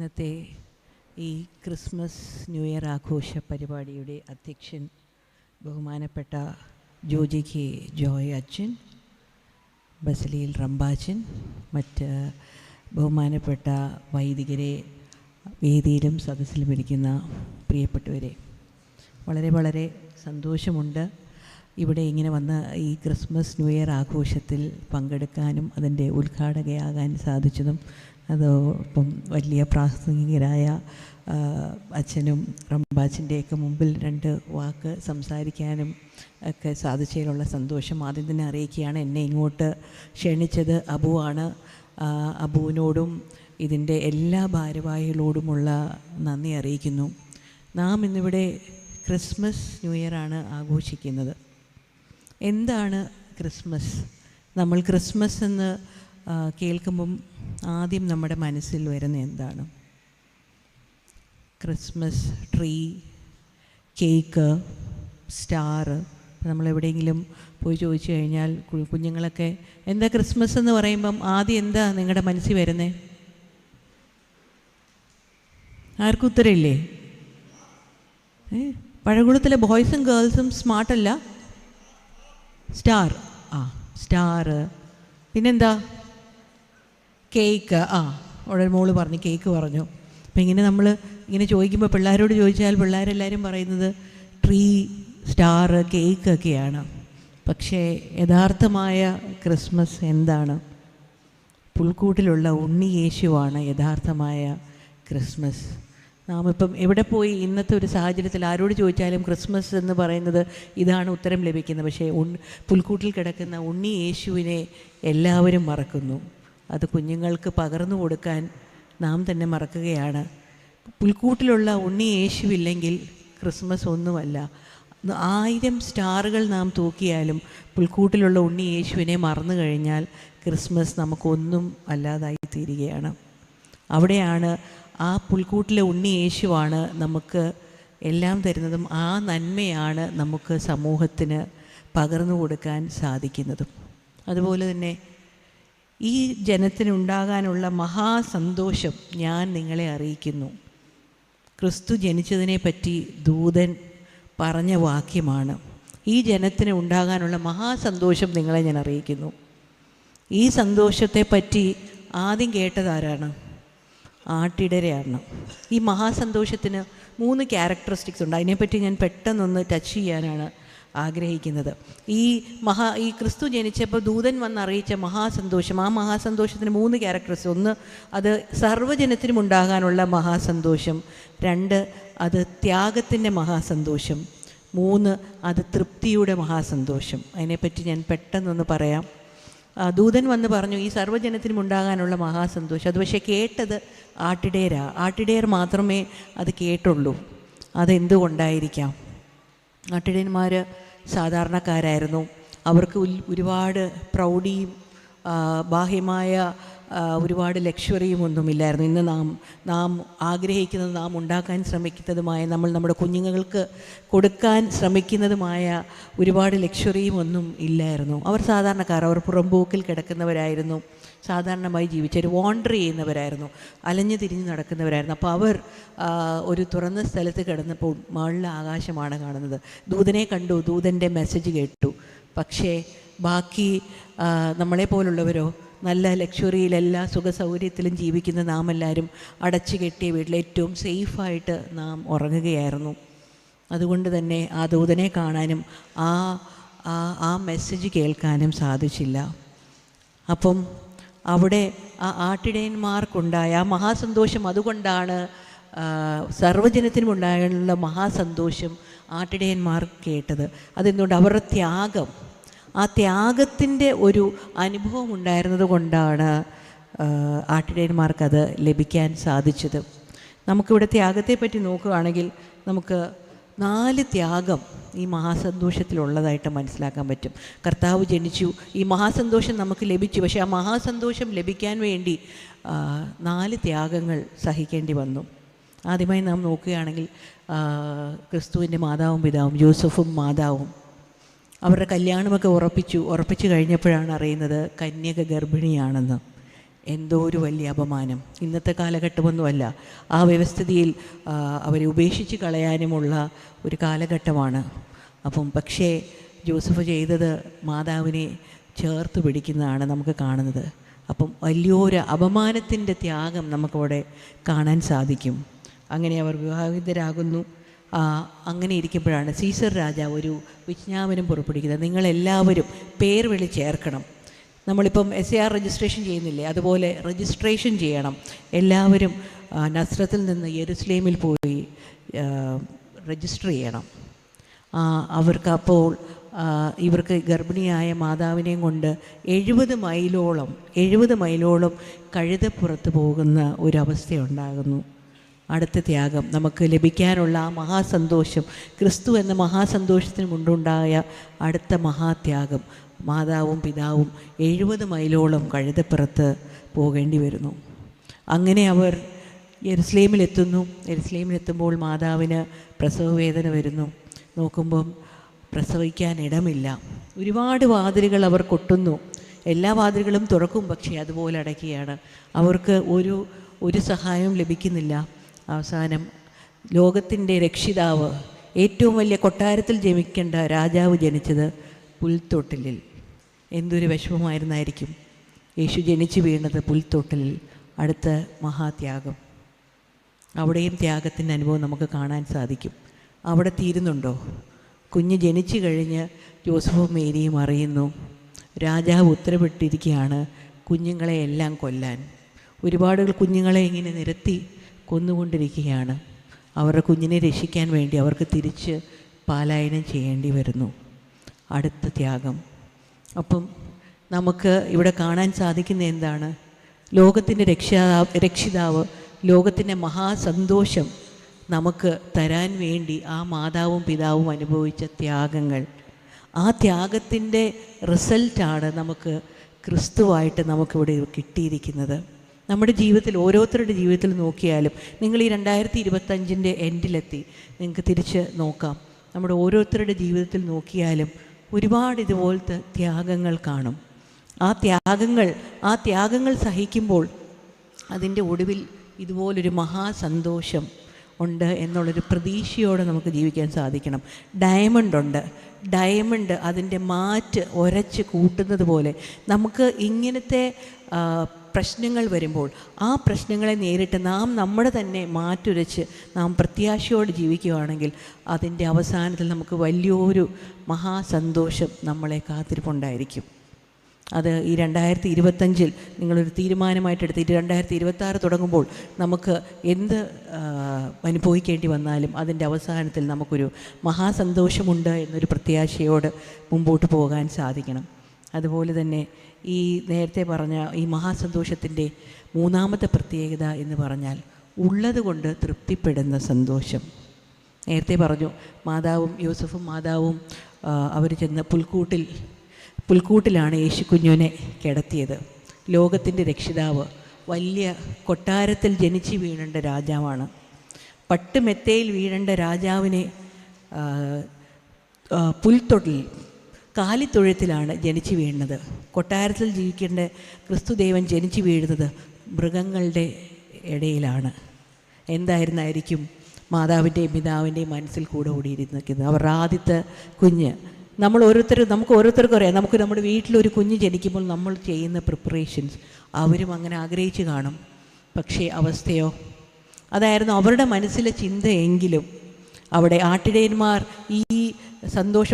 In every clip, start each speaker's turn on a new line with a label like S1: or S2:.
S1: ഇന്നത്തെ ഈ Christmas new year ആഘോഷ പരിപാടിയുടെ അധ്യക്ഷൻ ബഹുമാനപ്പെട്ട ജോജി കെ ജോയ് അച്ഛൻ, ബസലിയിൽ റമ്പാച്ചൻ, മറ്റ് ബഹുമാനപ്പെട്ട വൈദികരെ, വേദിയിലും സദസ്സിലും ഇരിക്കുന്ന പ്രിയപ്പെട്ടവരെ, വളരെ സന്തോഷമുണ്ട് ഇവിടെ ഇങ്ങനെ വന്ന ഈ ക്രിസ്മസ് ന്യൂ ഇയർ ആഘോഷത്തിൽ പങ്കെടുക്കാനും അതിൻ്റെ ഉദ്ഘാടകയാകാൻ സാധിച്ചതും. അതോടൊപ്പം വലിയ പ്രാസംഗികരായ അച്ഛനും റമ്പാച്ചൻ്റെയൊക്കെ മുമ്പിൽ രണ്ട് വാക്ക് സംസാരിക്കാനും ഒക്കെ സാധിച്ചതിലുള്ള സന്തോഷം ആദ്യം തന്നെ അറിയിക്കുകയാണ്. എന്നെ ഇങ്ങോട്ട് ക്ഷണിച്ചത് അബുവാണ്. അബുവിനോടും ഇതിൻ്റെ എല്ലാ ഭാരവാഹികളോടുമുള്ള നന്ദി അറിയിക്കുന്നു. നാം ഇന്നിവിടെ ക്രിസ്മസ് ന്യൂ ഇയറാണ് ആഘോഷിക്കുന്നത്. എന്താണ് ക്രിസ്മസ്? നമ്മൾ ക്രിസ്മസ് എന്ന് കേൾക്കുമ്പം ആദ്യം നമ്മുടെ മനസ്സിൽ വരുന്ന എന്താണ്? Christmas tree, cake, star. നമ്മളെവിടെയെങ്കിലും പോയി ചോദിച്ചു കഴിഞ്ഞാൽ കുഞ്ഞുങ്ങളൊക്കെ എന്താ ക്രിസ്മസ് എന്ന് പറയുമ്പം ആദ്യം എന്താ നിങ്ങളുടെ മനസ്സിൽ വരുന്നത്? ആർക്കും ഉത്തരമില്ലേ? പഴകുളത്തിലെ ബോയ്സും ഗേൾസും സ്മാർട്ടല്ല. Star, star. പിന്നെന്താ? കേക്ക്. അവിടെ മോള് പറഞ്ഞു, കേക്ക് പറഞ്ഞു. അപ്പം ഇങ്ങനെ നമ്മൾ ഇങ്ങനെ ചോദിക്കുമ്പോൾ പിള്ളേരോട് ചോദിച്ചാൽ പിള്ളേരെല്ലാവരും പറയുന്നത് ട്രീ, സ്റ്റാർ, കേക്കൊക്കെയാണ്. പക്ഷേ യഥാർത്ഥമായ ക്രിസ്മസ് എന്താണ്? പുൽക്കൂട്ടിലുള്ള ഉണ്ണി യേശുവാണ് യഥാർത്ഥമായ ക്രിസ്മസ്. നാം ഇപ്പം എവിടെ പോയി ഇന്നത്തെ ഒരു സാഹചര്യത്തിൽ ആരോട് ചോദിച്ചാലും ക്രിസ്മസ് എന്ന് പറയുന്നത് ഇതാണ് ഉത്തരം ലഭിക്കുന്നത്. പക്ഷേ പുൽക്കൂട്ടിൽ കിടക്കുന്ന ഉണ്ണി യേശുവിനെ എല്ലാവരും മറക്കുന്നു. അത് കുഞ്ഞുങ്ങൾക്ക് പകർന്നു കൊടുക്കാൻ നാം തന്നെ മറക്കുകയാണ്. പുൽക്കൂട്ടിലുള്ള ഉണ്ണി യേശുവില്ലെങ്കിൽ ക്രിസ്മസ് ഒന്നുമല്ല. 1000 സ്റ്റാറുകൾ നാം തൂക്കിയാലും പുൽക്കൂട്ടിലുള്ള ഉണ്ണി യേശുവിനെ മറന്നു കഴിഞ്ഞാൽ ക്രിസ്മസ് നമുക്കൊന്നും അല്ലാതായി തീരുകയാണ്. അവിടെയാണ് ആ പുൽക്കൂട്ടിലെ ഉണ്ണി യേശുവാണ് നമുക്ക് എല്ലാം തരുന്നതും ആ നന്മയാണ് നമുക്ക് സമൂഹത്തിന് പകർന്നു കൊടുക്കാൻ സാധിക്കുന്നതും. അതുപോലെ തന്നെ ഈ ജനത്തിനുണ്ടാകാനുള്ള മഹാസന്തോഷം ഞാൻ നിങ്ങളെ അറിയിക്കുന്നു. ക്രിസ്തു ജനിച്ചതിനെപ്പറ്റി ദൂതൻ പറഞ്ഞ വാക്യമാണ്. ഈ ജനത്തിന് ഉണ്ടാകാനുള്ള മഹാസന്തോഷം നിങ്ങളെ ഞാൻ അറിയിക്കുന്നു. ഈ സന്തോഷത്തെപ്പറ്റി ആദ്യം കേട്ടതാരാണ്? ആട്ടിടരെയാണ്. ഈ മഹാസന്തോഷത്തിന് 3 ക്യാരക്ടറിസ്റ്റിക്സ് ഉണ്ട്. അതിനെപ്പറ്റി ഞാൻ പെട്ടെന്നൊന്ന് ടച്ച് ചെയ്യാനാണ് ആഗ്രഹിക്കുന്നത്. ഈ ക്രിസ്തു ജനിച്ചപ്പോൾ ദൂതൻ വന്നറിയിച്ച മഹാസന്തോഷം, ആ മഹാസന്തോഷത്തിന് 3 ക്യാരക്ടറിസ്റ്റിക്സ്. ഒന്ന്, അത് സർവ്വജനത്തിനും ഉണ്ടാകാനുള്ള മഹാസന്തോഷം. 2, അത് ത്യാഗത്തിൻ്റെ മഹാസന്തോഷം. 3, അത് തൃപ്തിയുടെ മഹാസന്തോഷം. അതിനെപ്പറ്റി ഞാൻ പെട്ടെന്നൊന്ന് പറയാം. ദൂതൻ വന്ന് പറഞ്ഞു ഈ സർവ്വജനത്തിനും ഉണ്ടാകാനുള്ള മഹാസന്തോഷം. അത് പക്ഷേ കേട്ടത് ആട്ടിടയർ മാത്രമേ അത് കേട്ടുള്ളൂ. അതെന്തുകൊണ്ടായിരിക്കാം? ആട്ടിടയന്മാർ സാധാരണക്കാരായിരുന്നു. അവർക്ക് ഒരുപാട് പ്രൗഢിയും ബാഹ്യമായ ഒരുപാട് ലക്ഷറിയും ഒന്നുമില്ലായിരുന്നു. ഇന്ന് നാം ആഗ്രഹിക്കുന്നത്, നാം ഉണ്ടാക്കാൻ ശ്രമിക്കുന്നതുമായ, നമ്മൾ നമ്മുടെ കുഞ്ഞുങ്ങൾക്ക് കൊടുക്കാൻ ശ്രമിക്കുന്നതുമായ ഒരുപാട് ലക്ഷറിയും ഒന്നും ഇല്ലായിരുന്നു. അവർ സാധാരണക്കാർ, അവർ പുറംപോക്കിൽ കിടക്കുന്നവരായിരുന്നു. സാധാരണമായി ജീവിച്ചവർ, വാണ്ടർ ചെയ്യുന്നവരായിരുന്നു, അലഞ്ഞു തിരിഞ്ഞ് നടക്കുന്നവരായിരുന്നു. അപ്പോൾ അവർ ഒരു തുറന്ന സ്ഥലത്ത് കിടന്നപ്പോൾ മുകളിലെ ആകാശമാണ് കാണുന്നത്. ദൂതനെ കണ്ടു, ദൂതൻ്റെ മെസ്സേജ് കേട്ടു. പക്ഷേ ബാക്കി നമ്മളെപ്പോലുള്ളവരോ നല്ല ലക്ഷറിയിൽ, എല്ലാ സുഖസൗകര്യത്തിലും ജീവിക്കുന്ന നാം എല്ലാവരും അടച്ചു കെട്ടിയ വീട്ടിൽ ഏറ്റവും സേഫായിട്ട് നാം ഉറങ്ങുകയായിരുന്നു. അതുകൊണ്ട് തന്നെ ആ ദൂതനെ കാണാനും ആ മെസ്സേജ് കേൾക്കാനും സാധിച്ചില്ല. അപ്പം അവിടെ ആ ആട്ടിടയന്മാർക്കുണ്ടായ ആ മഹാസന്തോഷം, അതുകൊണ്ടാണ് സർവ്വജനത്തിനും ഉണ്ടായുള്ള മഹാസന്തോഷം ആട്ടിടയന്മാർ കേട്ടത്. അതെന്തുകൊണ്ട്? അവരുടെ ത്യാഗം, ആ ത്യാഗത്തിൻ്റെ ഒരു അനുഭവം ഉണ്ടായിരുന്നത് കൊണ്ടാണ് ആട്ടിടയന്മാർക്കത് ലഭിക്കാൻ സാധിച്ചത്. നമുക്കിവിടെ ത്യാഗത്തെപ്പറ്റി നോക്കുകയാണെങ്കിൽ നമുക്ക് 4 ത്യാഗം ഈ മഹാസന്തോഷത്തിലുള്ളതായിട്ട് മനസ്സിലാക്കാൻ പറ്റും. കർത്താവ് ജനിച്ചു, ഈ മഹാസന്തോഷം നമുക്ക് ലഭിച്ചു. പക്ഷേ ആ മഹാസന്തോഷം ലഭിക്കാൻ വേണ്ടി 4 ത്യാഗങ്ങൾ സഹിക്കേണ്ടി വന്നു. ആദ്യമായി നാം നോക്കുകയാണെങ്കിൽ ക്രിസ്തുവിൻ്റെ മാതാവും പിതാവും, ജോസഫും മാതാവും, അവരുടെ കല്യാണമൊക്കെ ഉറപ്പിച്ചു കഴിഞ്ഞപ്പോഴാണ് അറിയുന്നത് കന്യക ഗർഭിണിയാണെന്ന്. എന്തോ ഒരു വലിയ അപമാനം. ഇന്നത്തെ കാലഘട്ടമൊന്നുമല്ല, ആ വ്യവസ്ഥിതിയിൽ അവരെ ഉപേക്ഷിച്ച് കളയാനുമുള്ള ഒരു കാലഘട്ടമാണ്. പക്ഷേ ജോസഫ് ചെയ്തത് മാതാവിനെ ചേർത്ത് പിടിക്കുന്നതാണ് നമുക്ക് കാണുന്നത്. വലിയൊരു അപമാനത്തിൻ്റെ ത്യാഗം നമുക്കവിടെ കാണാൻ സാധിക്കും. അങ്ങനെ അവർ വിവാഹിതരാകുന്നു. അങ്ങനെ ഇരിക്കുമ്പോഴാണ് സീസർ രാജാവ് ഒരു വിജ്ഞാപനം പുറപ്പെടുവിക്കുന്നത്. നിങ്ങളെല്ലാവരും പേർ വിളി ചേർക്കണം. നമ്മളിപ്പം SAR രജിസ്ട്രേഷൻ ചെയ്യുന്നില്ലേ, അതുപോലെ രജിസ്ട്രേഷൻ ചെയ്യണം. എല്ലാവരും നസ്രത്തിൽ നിന്ന് യെരുസലേമിൽ പോയി രജിസ്റ്റർ ചെയ്യണം. ഇവർക്ക് ഗർഭിണിയായ മാതാവിനെയും കൊണ്ട് 70 മൈലോളം കഴുതപ്പുറത്ത് പോകുന്ന ഒരവസ്ഥയുണ്ടാകുന്നു. അടുത്ത ത്യാഗം നമുക്ക് ലഭിക്കാനുള്ള ആ മഹാസന്തോഷം, ക്രിസ്തു എന്ന മഹാസന്തോഷത്തിന് മുണ്ടുണ്ടായ അടുത്ത മഹാത്യാഗം, മാതാവും പിതാവും 70 മൈലോളം കഴുതപ്പുറത്ത് പോകേണ്ടി വരുന്നു. അങ്ങനെ അവർ യെരുസലേമിലെത്തുമ്പോൾ മാതാവിന് പ്രസവവേദന വരുന്നു. നോക്കുമ്പം പ്രസവിക്കാൻ ഇടമില്ല. ഒരുപാട് വാതിലുകൾ അവർ കൊട്ടുന്നു. എല്ലാ വാതിലുകളും തുറക്കും, പക്ഷേ അതുപോലെ അടയ്ക്കുകയാണ്. അവർക്ക് ഒരു സഹായവും ലഭിക്കുന്നില്ല. അവസാനം ലോകത്തിൻ്റെ രക്ഷിതാവ്, ഏറ്റവും വലിയ കൊട്ടാരത്തിൽ ജനിക്കേണ്ട രാജാവ് ജനിച്ചത് പുൽത്തൊട്ടിലിൽ. എന്തൊരു വിഷമമായിരുന്നായിരിക്കും യേശു ജനിച്ചു വീണത് പുൽത്തൊട്ടിലിൽ. അടുത്ത മഹാത്യാഗം. അവിടെയും ത്യാഗത്തിൻ്റെ അനുഭവം നമുക്ക് കാണാൻ സാധിക്കും. അവിടെ തീരുന്നുണ്ടോ? കുഞ്ഞ് ജനിച്ചു കഴിഞ്ഞ് ജോസഫും മേരിയും അറിയുന്നു, രാജാവ് ഉത്തരവിട്ടിരിക്കുകയാണ് കുഞ്ഞുങ്ങളെ എല്ലാം കൊല്ലാൻ. ഒരുപാട് കുഞ്ഞുങ്ങളെ ഇങ്ങനെ നിരത്തി കൊന്നുകൊണ്ടിരിക്കുകയാണ്. അവരുടെ കുഞ്ഞിനെ രക്ഷിക്കാൻ വേണ്ടി അവർക്ക് തിരിച്ച് പലായനം ചെയ്യേണ്ടി വരുന്നു. അടുത്ത ത്യാഗം. നമുക്ക് ഇവിടെ കാണാൻ സാധിക്കുന്ന എന്താണ്? ലോകത്തിൻ്റെ രക്ഷിതാവ്, ലോകത്തിൻ്റെ മഹാസന്തോഷം നമുക്ക് തരാൻ വേണ്ടി ആ മാതാവും പിതാവും അനുഭവിച്ച ത്യാഗങ്ങൾ, ആ ത്യാഗത്തിൻ്റെ റിസൾട്ടാണ് നമുക്ക് ക്രിസ്തുവായിട്ട് നമുക്കിവിടെ കിട്ടിയിരിക്കുന്നത്. നമ്മുടെ ജീവിതത്തിൽ, ഓരോരുത്തരുടെ ജീവിതത്തിൽ നോക്കിയാലും, നിങ്ങൾ ഈ 2025 എൻഡിലെത്തി, നിങ്ങൾക്ക് തിരിച്ച് നോക്കാം. നമ്മുടെ ഓരോരുത്തരുടെ ജീവിതത്തിൽ നോക്കിയാലും ഒരുപാട് ഇതുപോലത്തെ ത്യാഗങ്ങൾ കാണും. ആ ത്യാഗങ്ങൾ സഹിക്കുമ്പോൾ അതിൻ്റെ ഒടുവിൽ ഇതുപോലൊരു മഹാസന്തോഷം ഉണ്ട് എന്നുള്ളൊരു പ്രതീക്ഷയോടെ നമുക്ക് ജീവിക്കാൻ സാധിക്കണം. ഡയമണ്ട് അതിൻ്റെ മാറ്റ് ഉരച്ച് കൂട്ടുന്നത് പോലെ നമുക്ക് ഇങ്ങനത്തെ പ്രശ്നങ്ങൾ വരുമ്പോൾ ആ പ്രശ്നങ്ങളെ നേരിട്ട് നമ്മുടെ തന്നെ മാറ്റുരച്ച് നാം പ്രത്യാശയോടെ ജീവിക്കുകയാണെങ്കിൽ അതിൻ്റെ അവസാനത്തിൽ നമുക്ക് വലിയൊരു മഹാസന്തോഷം നമ്മളെ കാത്തിരിപ്പുണ്ടായിരിക്കും. അത് ഈ 2025 നിങ്ങളൊരു തീരുമാനമായിട്ടെടുത്ത് 2026 തുടങ്ങുമ്പോൾ നമുക്ക് എന്ത് അനുഭവിക്കേണ്ടി വന്നാലും അതിൻ്റെ അവസാനത്തിൽ നമുക്കൊരു മഹാസന്തോഷമുണ്ട് എന്നൊരു പ്രത്യാശയോട് മുമ്പോട്ട് പോകാൻ സാധിക്കണം. അതുപോലെ തന്നെ ഈ നേരത്തെ പറഞ്ഞ ഈ മഹാസന്തോഷത്തിൻ്റെ മൂന്നാമത്തെ പ്രത്യേകത എന്ന് പറഞ്ഞാൽ ഉള്ളത് കൊണ്ട് തൃപ്തിപ്പെടുന്ന സന്തോഷം. നേരത്തെ പറഞ്ഞു, യോസഫും മാതാവും അവർ ചെന്ന് പുൽക്കൂട്ടിലാണ് യേശു കുഞ്ഞുവിനെ കിടത്തിയത്. ലോകത്തിൻ്റെ രക്ഷിതാവ്, വലിയ കൊട്ടാരത്തിൽ ജനിച്ച് വീഴേണ്ട രാജാവാണ്. പട്ടുമെത്തയിൽ വീഴേണ്ട രാജാവിനെ പുൽത്തൊട്ടിൽ, കാലിത്തൊഴുത്തിലാണ് ജനിച്ചു വീഴുന്നത്. കൊട്ടാരത്തിൽ ജീവിക്കേണ്ട ക്രിസ്തുദേവൻ ജനിച്ചു വീഴുന്നത് മൃഗങ്ങളുടെ ഇടയിലാണ്. എന്തായിരുന്നായിരിക്കും മാതാവിൻ്റെയും പിതാവിൻ്റെയും മനസ്സിൽ കൂടെ ഓടിയിരിക്കുന്നത്? അവരുടെ ആദ്യത്തെ കുഞ്ഞ്. നമുക്ക് ഓരോരുത്തർക്കും അറിയാം, നമുക്ക് നമ്മുടെ വീട്ടിലൊരു കുഞ്ഞ് ജനിക്കുമ്പോൾ നമ്മൾ ചെയ്യുന്ന പ്രിപ്പറേഷൻസ് അവരും അങ്ങനെ ആഗ്രഹിച്ച് കാണും. പക്ഷേ അവസ്ഥയോ? അതായിരുന്നു അവരുടെ മനസ്സിലെ ചിന്തയെങ്കിലും അവിടെ ആട്ടിടയന്മാർ ഈ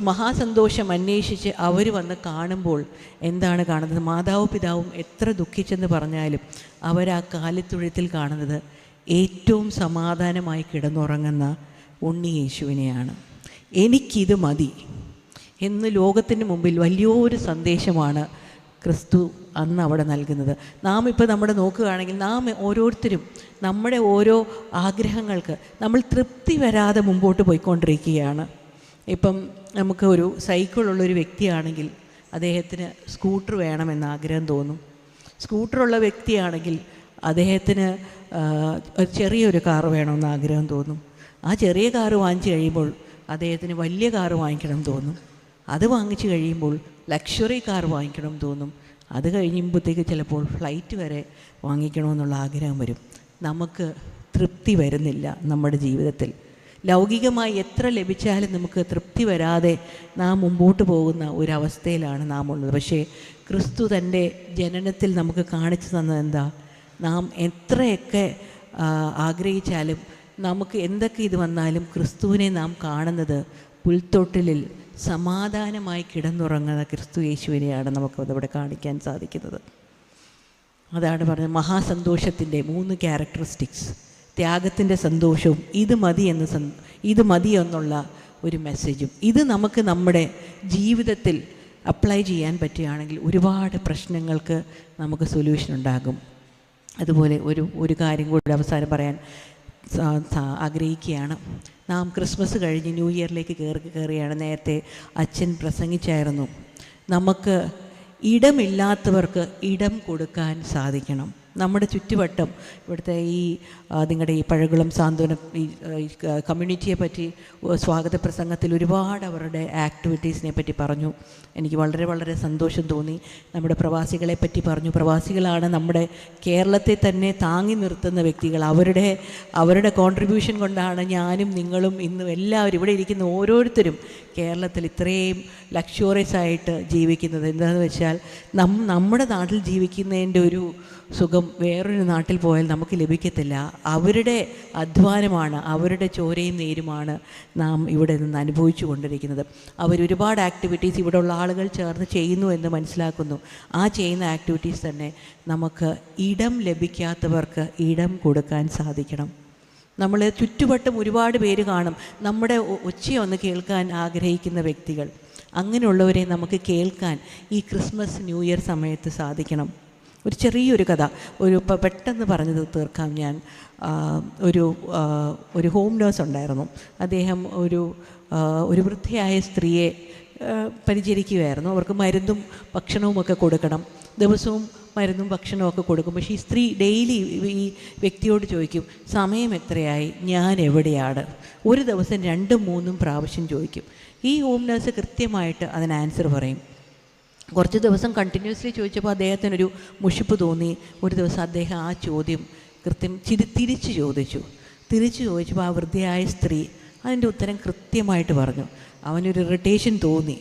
S1: മഹാസന്തോഷം അന്വേഷിച്ച് അവർ വന്ന് കാണുമ്പോൾ എന്താണ് കാണുന്നത്? മാതാവും പിതാവും എത്ര ദുഃഖിച്ചെന്ന് പറഞ്ഞാലും അവരാ കാലിത്തൊഴുത്തിൽ കാണുന്നത് ഏറ്റവും സമാധാനമായി കിടന്നുറങ്ങുന്ന ഉണ്ണി യേശുവിനെയാണ്. എനിക്കിത് മതി എന്ന് ലോകത്തിന് മുമ്പിൽ വലിയൊരു സന്ദേശമാണ് ക്രിസ്തു അന്ന് അവിടെ നൽകുന്നത്. നമ്മുടെ നോക്കുകയാണെങ്കിൽ ഓരോരുത്തരും നമ്മുടെ ഓരോ ആഗ്രഹങ്ങൾക്ക് നമ്മൾ തൃപ്തി വരാതെ മുമ്പോട്ട് പോയിക്കൊണ്ടിരിക്കുകയാണ്. നമുക്ക് ഒരു സൈക്കിളുള്ളൊരു വ്യക്തിയാണെങ്കിൽ അദ്ദേഹത്തിന് സ്കൂട്ടർ വേണമെന്ന് ആഗ്രഹം തോന്നും. സ്കൂട്ടറുള്ള വ്യക്തിയാണെങ്കിൽ അദ്ദേഹത്തിന് ചെറിയൊരു കാറ് വേണമെന്ന് ആഗ്രഹം തോന്നും. ആ ചെറിയ കാറ് വാങ്ങിച്ചു കഴിയുമ്പോൾ അദ്ദേഹത്തിന് വലിയ കാറ് വാങ്ങിക്കണം തോന്നും. അത് വാങ്ങിച്ചു കഴിയുമ്പോൾ ലക്ഷറി കാർ വാങ്ങിക്കണം തോന്നും. അത് കഴിയുമ്പോഴത്തേക്ക് ചിലപ്പോൾ ഫ്ലൈറ്റ് വരെ വാങ്ങിക്കണമെന്നുള്ള ആഗ്രഹം വരും. നമുക്ക് തൃപ്തി വരുന്നില്ല നമ്മുടെ ജീവിതത്തിൽ. ലൗകികമായി എത്ര ലഭിച്ചാലും നമുക്ക് തൃപ്തി വരാതെ നാം മുമ്പോട്ട് പോകുന്ന ഒരവസ്ഥയിലാണ് നാം ഉള്ളത്. പക്ഷേ ക്രിസ്തു തൻ്റെ ജനനത്തിൽ നമുക്ക് കാണിച്ചു തന്നത് എന്താ? നാം എത്രയൊക്കെ ആഗ്രഹിച്ചാലും നമുക്ക് എന്തൊക്കെ ഇത് വന്നാലും ക്രിസ്തുവിനെ നാം കാണുന്നത് പുൽത്തൊട്ടിലിൽ സമാധാനമായി കിടന്നുറങ്ങുന്ന ക്രിസ്തു യേശുവിനെയാണ് നമുക്ക് അതവിടെ കാണിക്കാൻ സാധിക്കുന്നത്. അതാണ് പറഞ്ഞത് മഹാസന്തോഷത്തിൻ്റെ 3 ക്യാരക്ടറിസ്റ്റിക്സ്. ത്യാഗത്തിൻ്റെ സന്തോഷവും ഇത് മതി എന്നുള്ള ഒരു മെസ്സേജും. ഇത് നമുക്ക് നമ്മുടെ ജീവിതത്തിൽ അപ്ലൈ ചെയ്യാൻ പറ്റുകയാണെങ്കിൽ ഒരുപാട് പ്രശ്നങ്ങൾക്ക് നമുക്ക് സൊല്യൂഷൻ ഉണ്ടാകും. അതുപോലെ ഒരു കാര്യം കൂടി അവസാനം പറയാൻ ആഗ്രഹിക്കുകയാണ്. നാം ക്രിസ്മസ് കഴിഞ്ഞ് ന്യൂ ഇയറിലേക്ക് കയറുകയാണ്. നേരത്തെ അച്ഛൻ പ്രസംഗിച്ചായിരുന്നു, നമുക്ക് ഇടമില്ലാത്തവർക്ക് ഇടം കൊടുക്കാൻ സാധിക്കണം. നമ്മുടെ ചുറ്റുവട്ടം ഇവിടുത്തെ നിങ്ങളുടെ ഈ പഴകുളം സാന്ത്വന കമ്മ്യൂണിറ്റിയെ പറ്റി സ്വാഗത പ്രസംഗത്തിൽ ഒരുപാട് അവരുടെ ആക്ടിവിറ്റീസിനെ പറ്റി പറഞ്ഞു. എനിക്ക് വളരെ വളരെ സന്തോഷം തോന്നി. നമ്മുടെ പ്രവാസികളെ പറ്റി പറഞ്ഞു. പ്രവാസികളാണ് നമ്മുടെ കേരളത്തെ തന്നെ താങ്ങി നിർത്തുന്ന വ്യക്തികൾ. അവരുടെ കോൺട്രിബ്യൂഷൻ കൊണ്ടാണ് ഞാനും നിങ്ങളും ഇന്നും എല്ലാവരും ഇവിടെ ഇരിക്കുന്ന ഓരോരുത്തരും കേരളത്തിൽ ഇത്രയും ലക്ഷറിയസ് ആയിട്ട് ജീവിക്കുന്നത്. എന്താണെന്ന് വെച്ചാൽ നമ്മുടെ നാട്ടിൽ ജീവിക്കുന്നതിൻ്റെ ഒരു സുഖം വേറൊരു നാട്ടിൽ പോയാൽ നമുക്ക് ലഭിക്കത്തില്ല. അവരുടെ അധ്വാനമാണ്, അവരുടെ ചോരയും നീരുമാണ് നാം ഇവിടെ നിന്ന് അനുഭവിച്ചു കൊണ്ടിരിക്കുന്നത്. അവരൊരുപാട് ആക്ടിവിറ്റീസ് ഇവിടെയുള്ള ആളുകൾ ചേർന്ന് ചെയ്യുന്നു എന്ന് മനസ്സിലാക്കുന്നു. ആ ചെയ്യുന്ന ആക്ടിവിറ്റീസ് തന്നെ നമുക്ക് ഇടം ലഭിക്കാത്തവർക്ക് ഇടം കൊടുക്കാൻ സാധിക്കണം. നമ്മൾ ചുറ്റുവട്ടം ഒരുപാട് പേര് കാണും, നമ്മുടെ ഒച്ചയൊന്ന് കേൾക്കാൻ ആഗ്രഹിക്കുന്ന വ്യക്തികൾ. അങ്ങനെയുള്ളവരെ നമുക്ക് കേൾക്കാൻ ഈ ക്രിസ്മസ് ന്യൂ ഇയർ സമയത്ത് സാധിക്കണം. ഒരു ചെറിയൊരു കഥ പെട്ടെന്ന് പറഞ്ഞത് തീർക്കാം ഞാൻ. ഒരു ഹോം നേഴ്സ് ഉണ്ടായിരുന്നു. അദ്ദേഹം ഒരു വൃദ്ധയായ സ്ത്രീയെ പരിചരിക്കുകയായിരുന്നു. അവർക്ക് മരുന്നും ഭക്ഷണവുമൊക്കെ കൊടുക്കണം. ദിവസവും മരുന്നും ഭക്ഷണമൊക്കെ കൊടുക്കും. പക്ഷേ ഈ സ്ത്രീ ഡെയിലി ഈ വ്യക്തിയോട് ചോദിക്കും, സമയം എത്രയായി, ഞാൻ എവിടെയാണ്? ഒരു ദിവസം 2-3 പ്രാവശ്യം ചോദിക്കും. ഈ ഹോം നേഴ്സ് കൃത്യമായിട്ട് അതിന് ആൻസർ പറയും. കുറച്ച് ദിവസം കണ്ടിന്യൂസ്ലി ചോദിച്ചപ്പോൾ അദ്ദേഹത്തിനൊരു മുഷിപ്പ് തോന്നി. ഒരു ദിവസം അദ്ദേഹം ആ ചോദ്യം തിരിച്ചു ചോദിച്ചപ്പോൾ ആ വൃദ്ധയായ സ്ത്രീ അതിൻ്റെ ഉത്തരം കൃത്യമായിട്ട് പറഞ്ഞു. അവനൊരു ഇറിറ്റേഷൻ തോന്നി.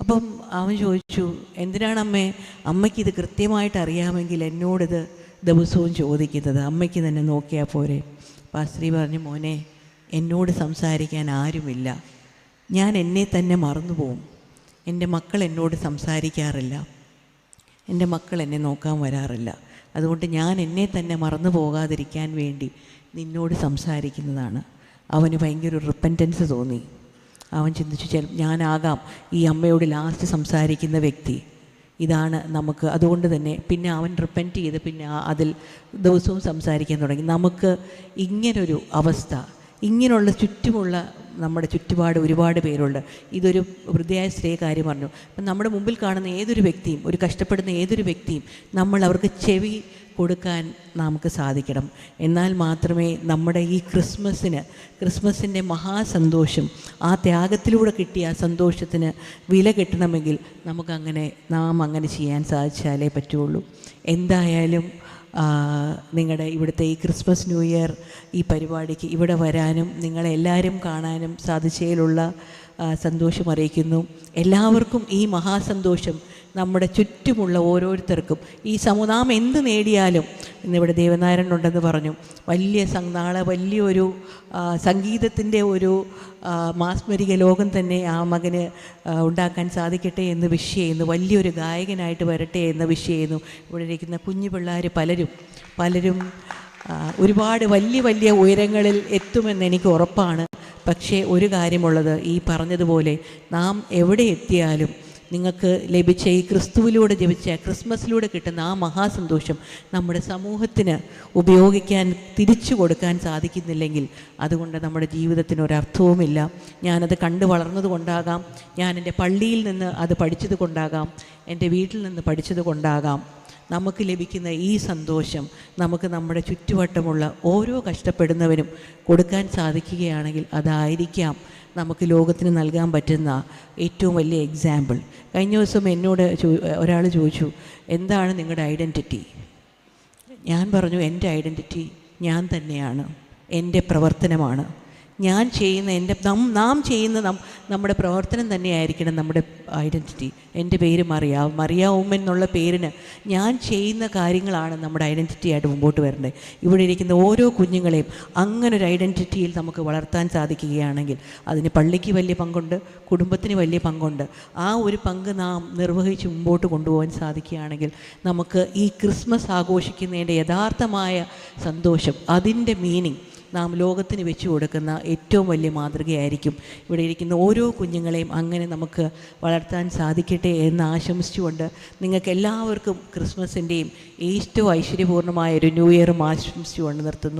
S1: അപ്പം അവൻ ചോദിച്ചു, എന്തിനാണ് അമ്മയ്ക്കിത് കൃത്യമായിട്ട് അറിയാമെങ്കിൽ എന്നോടിത് ദിവസവും ചോദിക്കുന്നത്? അമ്മയ്ക്ക് തന്നെ നോക്കിയാൽ പോരെ? അപ്പോൾ ആ സ്ത്രീ പറഞ്ഞു, മോനെ, എന്നോട് സംസാരിക്കാൻ ആരുമില്ല. ഞാൻ എന്നെ തന്നെ മറന്നു പോവും. എൻ്റെ മക്കൾ എന്നോട് സംസാരിക്കാറില്ല, എൻ്റെ മക്കൾ എന്നെ നോക്കാൻ വരാറില്ല. അതുകൊണ്ട് ഞാൻ എന്നെ തന്നെ മറന്നു പോകാതിരിക്കാൻ വേണ്ടി നിന്നോട് സംസാരിക്കുന്നതാണ്. അവന് ഭയങ്കര റിപ്പൻറ്റൻസ് തോന്നി. അവൻ ചിന്തിച്ചു, ഞാനാകാം ഈ അമ്മയോട് ലാസ്റ്റ് സംസാരിക്കുന്ന വ്യക്തി. ഇതാണ് നമുക്ക്. അതുകൊണ്ട് തന്നെ പിന്നെ അവൻ റിപ്പൻറ്റ് ചെയ്ത് പിന്നെ അതിൽ ദിവസവും സംസാരിക്കാൻ തുടങ്ങി. നമുക്ക് ഇങ്ങനൊരു അവസ്ഥ, ഇങ്ങനെയുള്ള ചുറ്റുമുള്ള നമ്മുടെ ചുറ്റുപാട് ഒരുപാട് പേരുണ്ട്. ഇതൊരു വൃദ്ധയായ സ്ത്രീ കാര്യം പറഞ്ഞു. അപ്പം നമ്മുടെ മുമ്പിൽ കാണുന്ന ഏതൊരു വ്യക്തിയും, ഒരു കഷ്ടപ്പെടുന്ന ഏതൊരു വ്യക്തിയും നമ്മൾ അവർക്ക് ചെവി കൊടുക്കാൻ നമുക്ക് സാധിക്കണം. എന്നാൽ മാത്രമേ നമ്മുടെ ഈ ക്രിസ്മസിൻ്റെ മഹാസന്തോഷം, ആ ത്യാഗത്തിലൂടെ കിട്ടിയ ആ സന്തോഷത്തിന് വില കിട്ടണമെങ്കിൽ നാം അങ്ങനെ ചെയ്യാൻ സാധിച്ചാലേ പറ്റുള്ളൂ. എന്തായാലും നിങ്ങളുടെ ഇവിടുത്തെ ഈ ക്രിസ്മസ് ന്യൂ ഇയർ ഈ പരിപാടിക്ക് ഇവിടെ വരാനും നിങ്ങളെല്ലാവരും കാണാനും സാധിച്ചതിലുള്ള സന്തോഷം അറിയിക്കുന്നു. എല്ലാവർക്കും ഈ മഹാസന്തോഷം നമ്മുടെ ചുറ്റുമുള്ള ഓരോരുത്തർക്കും നാം എന്ത് നേടിയാലും, ഇന്നിവിടെ ദേവനാരായണൻ ഉണ്ടെന്ന് പറഞ്ഞു, വലിയൊരു സംഗീതത്തിൻ്റെ ഒരു മാസ്മരിക ലോകം തന്നെ ആ മകന് ഉണ്ടാക്കാൻ സാധിക്കട്ടെ എന്ന് വിഷ് ചെയ്യുന്നു. വലിയൊരു ഗായകനായിട്ട് വരട്ടെ എന്ന് വിഷ് ചെയ്യുന്നു. ഇവിടെ ഇരിക്കുന്ന കുഞ്ഞു പിള്ളേർ പലരും ഒരുപാട് വലിയ ഉയരങ്ങളിൽ എത്തുമെന്ന് എനിക്ക് ഉറപ്പാണ്. പക്ഷേ ഒരു കാര്യമുള്ളത്, ഈ പറഞ്ഞതുപോലെ നാം എവിടെ എത്തിയാലും നിങ്ങൾക്ക് ലഭിച്ച ഈ ക്രിസ്തുവിലൂടെ ജപിച്ച ക്രിസ്മസിലൂടെ കിട്ടുന്ന ആ മഹാസന്തോഷം നമ്മുടെ സമൂഹത്തിന് ഉപയോഗിക്കാൻ, തിരിച്ചു കൊടുക്കാൻ സാധിക്കുന്നില്ലെങ്കിൽ അതുകൊണ്ട് നമ്മുടെ ജീവിതത്തിന് ഒരർത്ഥവുമില്ല. ഞാനത് കണ്ടു വളർന്നത് കൊണ്ടാകാം, ഞാൻ എൻ്റെ പള്ളിയിൽ നിന്ന് അത് പഠിച്ചത് കൊണ്ടാകാം, എൻ്റെ വീട്ടിൽ നിന്ന് പഠിച്ചത് കൊണ്ടാകാം, നമുക്ക് ലഭിക്കുന്ന ഈ സന്തോഷം നമുക്ക് നമ്മുടെ ചുറ്റുവട്ടമുള്ള ഓരോ കഷ്ടപ്പെടുന്നവനും കൊടുക്കാൻ സാധിക്കുകയാണെങ്കിൽ അതായിരിക്കാം നമുക്ക് ലോകത്തിന് നൽകാൻ പറ്റുന്ന ഏറ്റവും വലിയ എക്സാമ്പിൾ. കഴിഞ്ഞ ദിവസം എന്നോട് ഒരാൾ ചോദിച്ചു, എന്താണ് നിങ്ങളുടെ ഐഡൻറ്റിറ്റി? ഞാൻ പറഞ്ഞു, എൻ്റെ ഐഡൻറ്റിറ്റി ഞാൻ തന്നെയാണ്, എൻ്റെ പ്രവർത്തനമാണ്. ഞാൻ ചെയ്യുന്ന നാം ചെയ്യുന്ന നമ്മുടെ പ്രവർത്തനം തന്നെയായിരിക്കണം നമ്മുടെ ഐഡൻറ്റിറ്റി. എൻ്റെ പേര് മറിയ ഉമ്മൻ എന്നുള്ള പേരിന് ഞാൻ ചെയ്യുന്ന കാര്യങ്ങളാണ് നമ്മുടെ ഐഡൻറ്റിറ്റി ആയിട്ട് മുമ്പോട്ട് വരേണ്ടത്. ഇവിടെ ഇരിക്കുന്ന ഓരോ കുഞ്ഞുങ്ങളെയും അങ്ങനൊരു ഐഡൻറ്റിറ്റിയിൽ നമുക്ക് വളർത്താൻ സാധിക്കുകയാണെങ്കിൽ അതിന് പള്ളിക്ക് വലിയ പങ്കുണ്ട്, കുടുംബത്തിന് വലിയ പങ്കുണ്ട്. ആ ഒരു പങ്ക് നാം നിർവഹിച്ച് മുമ്പോട്ട് കൊണ്ടുപോകാൻ സാധിക്കുകയാണെങ്കിൽ നമുക്ക് ഈ ക്രിസ്മസ് ആഘോഷിക്കുന്നതിൻ്റെ യഥാർത്ഥമായ സന്തോഷം, അതിൻ്റെ മീനിങ് നാം ലോകത്തിന് വെച്ചു കൊടുക്കുന്ന ഏറ്റവും വലിയ മാതൃകയായിരിക്കും. ഇവിടെ ഇരിക്കുന്ന ഓരോ കുഞ്ഞുങ്ങളെയും അങ്ങനെ നമുക്ക് വളർത്താൻ സാധിക്കട്ടെ എന്ന് ആശംസിച്ചുകൊണ്ട് നിങ്ങൾക്ക് എല്ലാവർക്കും ക്രിസ്മസിൻ്റെയും ഏറ്റവും ഐശ്വര്യപൂർണ്ണമായ ഒരു ന്യൂ ഇയറും ആശംസിച്ചുകൊണ്ട് നിർത്തുന്നു.